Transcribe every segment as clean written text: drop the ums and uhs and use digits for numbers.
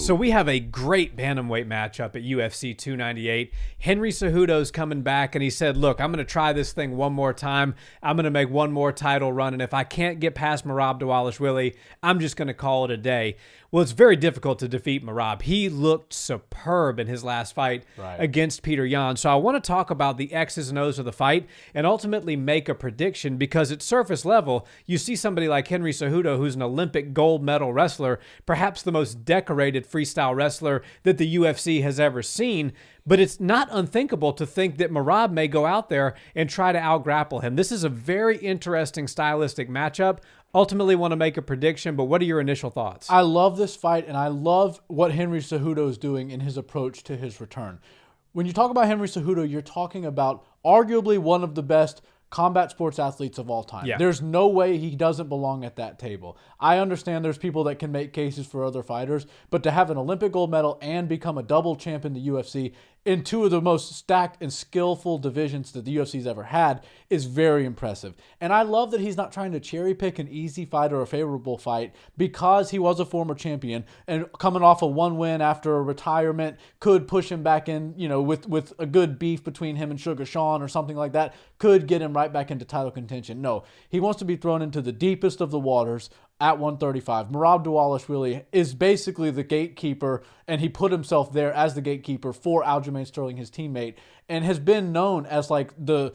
So we have a great bantamweight matchup at UFC 298. Henry Cejudo's coming back, and he said, look, I'm going to try this thing one more time. I'm going to make one more title run, and if I can't get past Merab Dvalishvili, I'm just going to call it a day. Well, it's very difficult to defeat Merab. He looked superb in his last fight against Peter Yan. So I want to talk about the X's and O's of the fight and ultimately make a prediction, because at surface level, you see somebody like Henry Cejudo, who's an Olympic gold medal wrestler, perhaps the most decorated freestyle wrestler that the UFC has ever seen. But it's not unthinkable to think that Merab may go out there and try to out-grapple him. This is a very interesting stylistic matchup. Ultimately want to make a prediction, but what are your initial thoughts? I love this fight, and I love what Henry Cejudo is doing in his approach to his return. When you talk about Henry Cejudo, you're talking about arguably one of the best combat sports athletes of all time. Yeah. There's no way he doesn't belong at that table. I understand there's people that can make cases for other fighters, but to have an Olympic gold medal and become a double champ in the UFC in two of the most stacked and skillful divisions that the UFC's ever had is very impressive. And I love that he's not trying to cherry pick an easy fight or a favorable fight, because he was a former champion and coming off a one win after a retirement could push him back in, with a good beef between him and Sugar Sean or something like that, could get him right back into title contention. No, he wants to be thrown into the deepest of the waters at 135. Merab Dvalishvili is basically the gatekeeper, and he put himself there as the gatekeeper for Aljamain Sterling, his teammate, and has been known as like the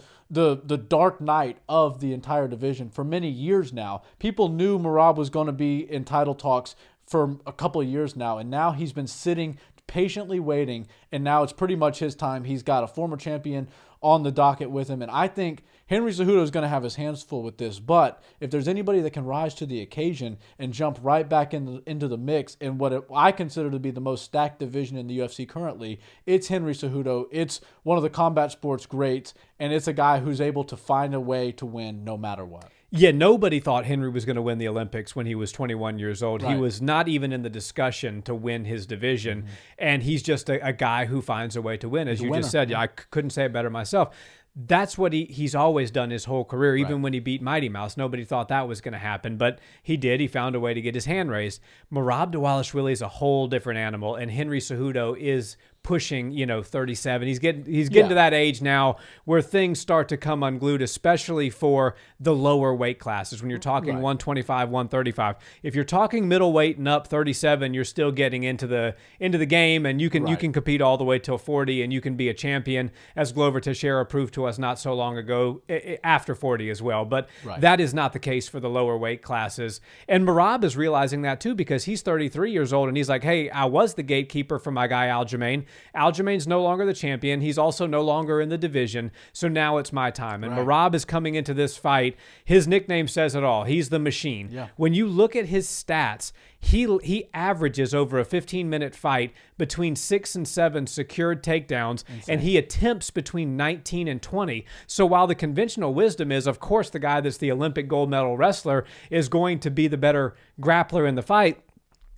dark knight of the entire division for many years now. People knew Merab was going to be in title talks for a couple of years now, and now he's been sitting patiently waiting, and now it's pretty much his time. He's got a former champion on the docket with him, and I think Henry Cejudo is going to have his hands full with this. But if there's anybody that can rise to the occasion and jump right back into the mix in what I consider to be the most stacked division in the UFC currently, it's Henry Cejudo. It's one of the combat sports greats, and it's a guy who's able to find a way to win no matter what. Yeah, nobody thought Henry was going to win the Olympics when he was 21 years old. Right. He was not even in the discussion to win his division, and he's just a guy who finds a way to win. As you just said, I couldn't say it better myself. That's what he's always done his whole career. Even when he beat Mighty Mouse, nobody thought that was going to happen, but he did. He found a way to get his hand raised. Merab Dvalishvili is a whole different animal, and Henry Cejudo is pushing, 37. He's getting to that age now where things start to come unglued, especially for the lower weight classes. When you're talking 125, 135, if you're talking middleweight and up 37, you're still getting into the game, and you can compete all the way till 40, and you can be a champion, as Glover Teixeira proved to us not so long ago, after 40 as well. But that is not the case for the lower weight classes. And Merab is realizing that too, because he's 33 years old, and he's like, hey, I was the gatekeeper for my guy Aljamain. Aljamain's no longer the champion. He's also no longer in the division. So now it's my time. And Merab is coming into this fight. His nickname says it all. He's the machine. Yeah. When you look at his stats, he averages over a 15-minute fight between 6 and 7 secured takedowns, and he attempts between 19 and 20. So while the conventional wisdom is, of course, the guy that's the Olympic gold medal wrestler is going to be the better grappler in the fight,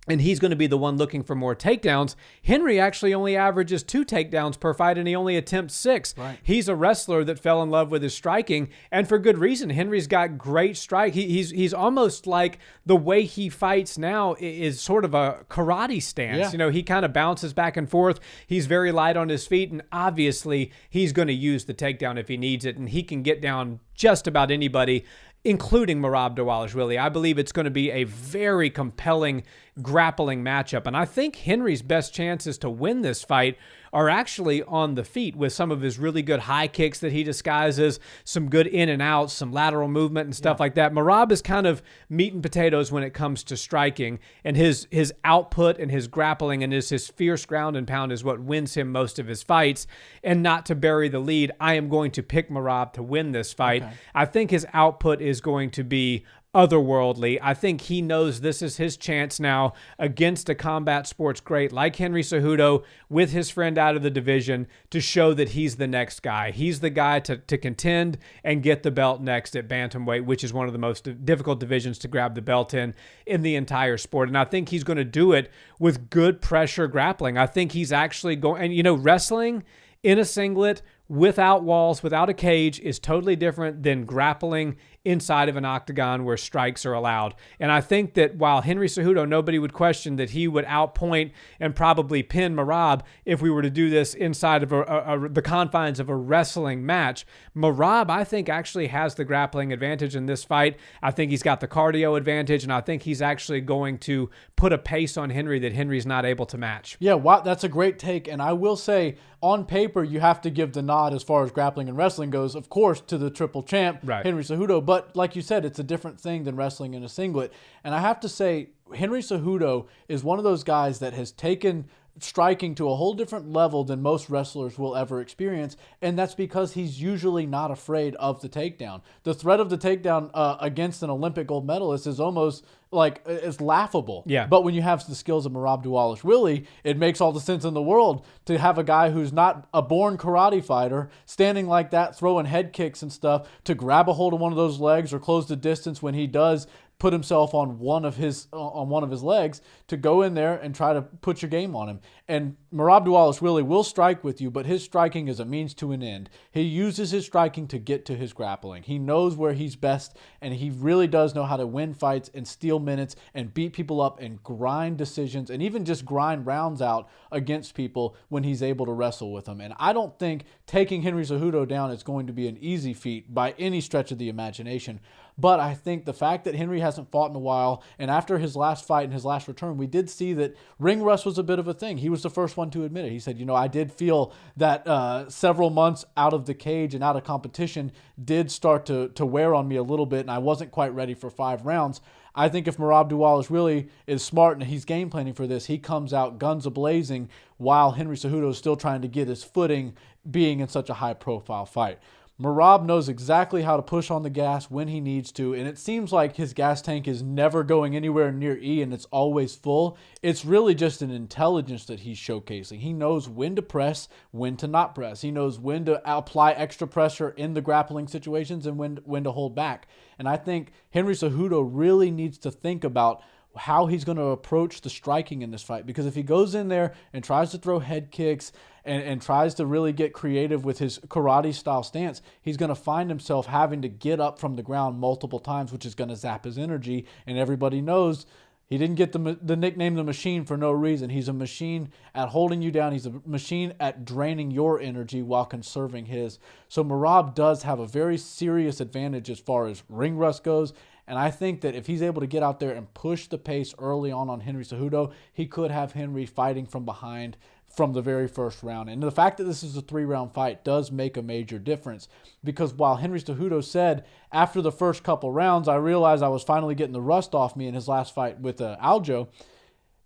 and he's going to be the one looking for more takedowns, Henry actually only averages 2 takedowns per fight, and he only attempts 6. He's a wrestler that fell in love with his striking, and for good reason. Henry's got great strike. He's almost like the way he fights now is sort of a karate stance. He kind of bounces back and forth. He's very light on his feet, and obviously he's going to use the takedown if he needs it, and he can get down just about anybody, including Merab Dvalishvili. I believe it's going to be a very compelling grappling matchup. And I think Henry's best chances to win this fight are actually on the feet, with some of his really good high kicks that he disguises, some good in and outs, some lateral movement and stuff like that. Merab is kind of meat and potatoes when it comes to striking, and his output and his grappling and his fierce ground and pound is what wins him most of his fights. And not to bury the lead, I am going to pick Merab to win this fight. I think his output is going to be otherworldly. I think he knows this is his chance now against a combat sports great like Henry Cejudo, with his friend out of the division, to show that he's the next guy. He's the guy to contend and get the belt next at bantamweight, which is one of the most difficult divisions to grab the belt in the entire sport. And I think he's going to do it with good pressure grappling. I think he's actually going, and wrestling in a singlet without walls, without a cage, is totally different than grappling inside of an octagon where strikes are allowed. And I think that while Henry Cejudo, nobody would question that he would outpoint and probably pin Merab if we were to do this inside of the confines of a wrestling match. Merab, I think, actually has the grappling advantage in this fight. I think he's got the cardio advantage, and I think he's actually going to put a pace on Henry that Henry's not able to match. Yeah, wow, that's a great take. And I will say, on paper, you have to give the nod as far as grappling and wrestling goes, of course, to the triple champ, right, Henry Cejudo. But like you said, it's a different thing than wrestling in a singlet. And I have to say, Henry Cejudo is one of those guys that has taken striking to a whole different level than most wrestlers will ever experience, and that's because he's usually not afraid of the takedown. The threat of the takedown against an Olympic gold medalist is almost like it's laughable. Yeah. But when you have the skills of Merab Dvalishvili, it makes all the sense in the world to have a guy who's not a born karate fighter standing like that, throwing head kicks and stuff, to grab a hold of one of those legs or close the distance when he does put himself on one of his legs, to go in there and try to put your game on him. And Merab Dvalishvili will strike with you, but his striking is a means to an end. He uses his striking to get to his grappling. He knows where he's best, and he really does know how to win fights and steal minutes and beat people up and grind decisions and even just grind rounds out against people when he's able to wrestle with them. And I don't think taking Henry Cejudo down is going to be an easy feat by any stretch of the imagination. But I think the fact that Henry hasn't fought in a while, and after his last fight and his last return, we did see that ring rust was a bit of a thing. He was the first one to admit it. He said, I did feel that several months out of the cage and out of competition did start to wear on me a little bit, and I wasn't quite ready for 5 rounds. I think if Merab Dvalishvili is smart and he's game planning for this, he comes out guns a-blazing while Henry Cejudo is still trying to get his footing being in such a high-profile fight. Merab knows exactly how to push on the gas when he needs to, and it seems like his gas tank is never going anywhere near E and it's always full. It's really just an intelligence that he's showcasing. He knows when to press, when to not press. He knows when to apply extra pressure in the grappling situations and when to hold back. And I think Henry Cejudo really needs to think about how he's going to approach the striking in this fight, because if he goes in there and tries to throw head kicks and tries to really get creative with his karate style stance, he's going to find himself having to get up from the ground multiple times, which is going to zap his energy. And everybody knows he didn't get the nickname The Machine for no reason. He's a machine at holding you down. He's a machine at draining your energy while conserving his. So Merab does have a very serious advantage as far as ring rust goes. And I think that if he's able to get out there and push the pace early on Henry Cejudo, he could have Henry fighting from behind from the very first round. And the fact that this is a 3-round fight does make a major difference, because while Henry Cejudo said after the first couple rounds, I realized I was finally getting the rust off me in his last fight with Aljo,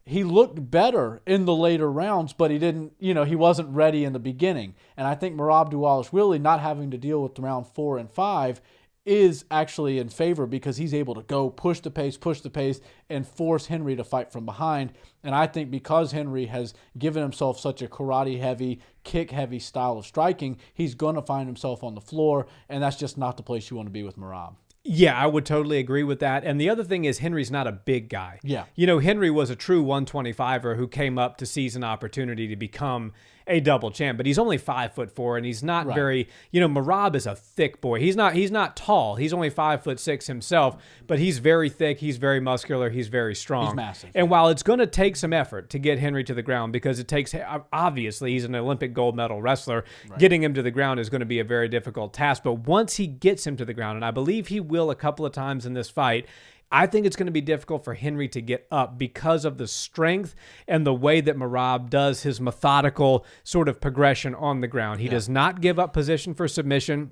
he looked better in the later rounds, but he didn't, he wasn't ready in the beginning. And I think Merab Dvalishvili not having to deal with round 4 and 5 is actually in favor, because he's able to go push the pace, and force Henry to fight from behind. And I think because Henry has given himself such a karate-heavy, kick-heavy style of striking, he's going to find himself on the floor, and that's just not the place you want to be with Merab. Yeah, I would totally agree with that. And the other thing is Henry's not a big guy. Yeah. Henry was a true 125er who came up to seize an opportunity to become a double champ, but he's only 5'4", and he's not very, Merab is a thick boy. He's not tall. He's only 5'6" himself, but he's very thick. He's very muscular. He's very strong. He's massive. And while it's going to take some effort to get Henry to the ground, because it takes, obviously he's an Olympic gold medal wrestler, getting him to the ground is going to be a very difficult task. But once he gets him to the ground, and I believe he will a couple of times in this fight, I think it's going to be difficult for Henry to get up because of the strength and the way that Merab does his methodical sort of progression on the ground. He does not give up position for submission.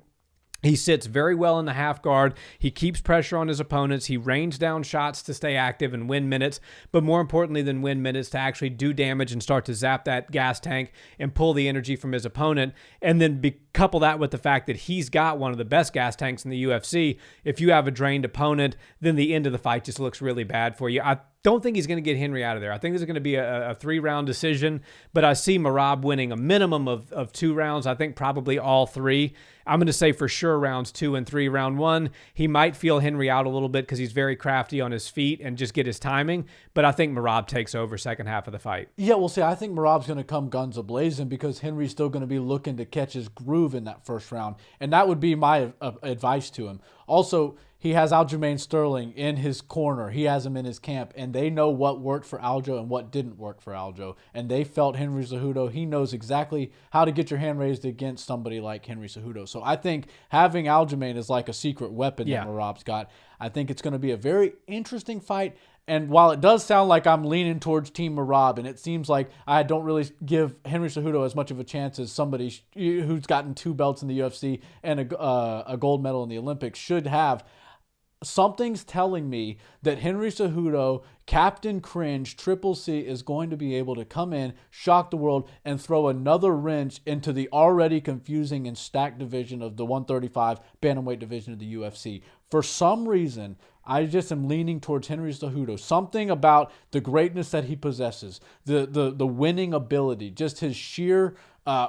He sits very well in the half guard. He keeps pressure on his opponents. He rains down shots to stay active and win minutes, but more importantly than win minutes, to actually do damage and start to zap that gas tank and pull the energy from his opponent. And then couple that with the fact that he's got one of the best gas tanks in the UFC. If you have a drained opponent, then the end of the fight just looks really bad for you. I don't think he's going to get Henry out of there. I think this is going to be a 3-round decision, but I see Merab winning a minimum of 2 rounds. I think probably all 3. I'm going to say for sure rounds 2 and 3. Round 1, he might feel Henry out a little bit because he's very crafty on his feet and just get his timing, but I think Merab takes over second half of the fight. Yeah, we'll see. I think Merab's going to come guns a-blazing because Henry's still going to be looking to catch his groove in that first round, and that would be my advice to him. Also, he has Aljamain Sterling in his corner. He has him in his camp, and they know what worked for Aljo and what didn't work for Aljo. And they felt Henry Cejudo. He knows exactly how to get your hand raised against somebody like Henry Cejudo. So I think having Aljamain is like a secret weapon that Merab's got. I think it's going to be a very interesting fight. And while it does sound like I'm leaning towards Team Merab, and it seems like I don't really give Henry Cejudo as much of a chance as somebody who's gotten 2 belts in the UFC and a gold medal in the Olympics should have, something's telling me that Henry Cejudo, Captain Cringe, Triple C, is going to be able to come in, shock the world, and throw another wrench into the already confusing and stacked division of the 135 bantamweight division of the UFC. For some reason, I just am leaning towards Henry Cejudo. Something about the greatness that he possesses, the winning ability, just his sheer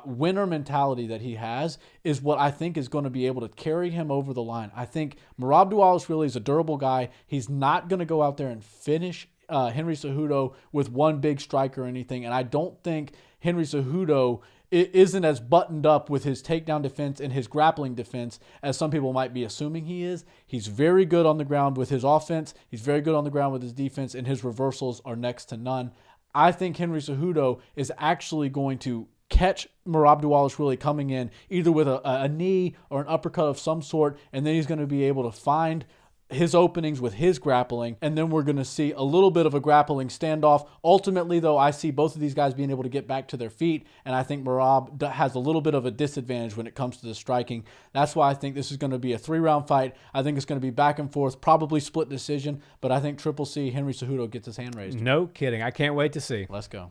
winner mentality that he has is what I think is going to be able to carry him over the line. I think Merab Dvalishvili is a durable guy. He's not going to go out there and finish Henry Cejudo with one big strike or anything. And I don't think Henry Cejudo isn't as buttoned up with his takedown defense and his grappling defense as some people might be assuming he is. He's very good on the ground with his offense. He's very good on the ground with his defense, and his reversals are next to none. I think Henry Cejudo is actually going to catch Merab Dvalishvili coming in either with a knee or an uppercut of some sort, and then he's going to be able to find his openings with his grappling, and then we're going to see a little bit of a grappling standoff. Ultimately, though, I see both of these guys being able to get back to their feet, and I think Merab has a little bit of a disadvantage when it comes to the striking. That's why I think this is going to be a 3-round fight. I think it's going to be back and forth, probably split decision, but I think Triple C, Henry Cejudo, gets his hand raised. No kidding. I can't wait to see. Let's go.